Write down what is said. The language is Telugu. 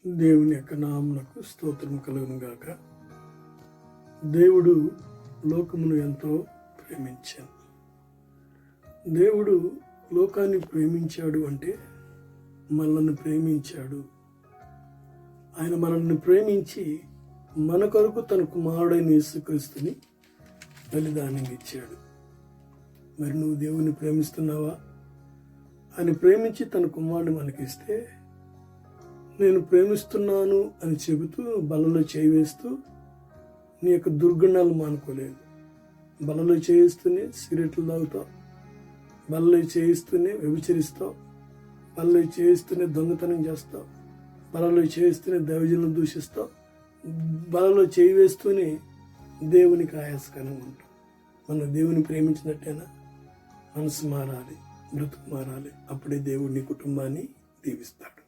దేవుని యొక్క నామమునకు స్తోత్రము కలుగును గాక. దేవుడు లోకమును ఎంతో ప్రేమించాడు. దేవుడు లోకాన్ని ప్రేమించాడు అంటే మనల్ని ప్రేమించాడు. ఆయన మనల్ని ప్రేమించి మన కొరకు తన కుమారుడైన యేసుక్రీస్తుని బలిదానం ఇచ్చాడు. మరి నువ్వు దేవుని ప్రేమిస్తున్నావా? ఆయన ప్రేమించి తన కుమారుడు మనకిస్తే నేను ప్రేమిస్తున్నాను అని చెబుతూ బలలో చేయి వేస్తూ నీ యొక్క దుర్గుణాలు మానుకోలేదు. బలలో చేయిస్తూనే సిగరెట్లు తాగుతావు, బలలో చేయిస్తూనే వ్యభిచరిస్తావు, బలలో చేయిస్తూనే దొంగతనం చేస్తావు, బలలో చేయిస్తూనే దైవజనులను దూషిస్తావు, బలలో చేయి వేస్తూనే దేవునికి ఆయాసకరంగా ఉంటావు. మనం దేవుని ప్రేమించినట్టేనా? మనసు మారాలి, బ్రతుకు మారాలి. అప్పుడే దేవుడు నీ కుటుంబాన్ని దీవిస్తాడు.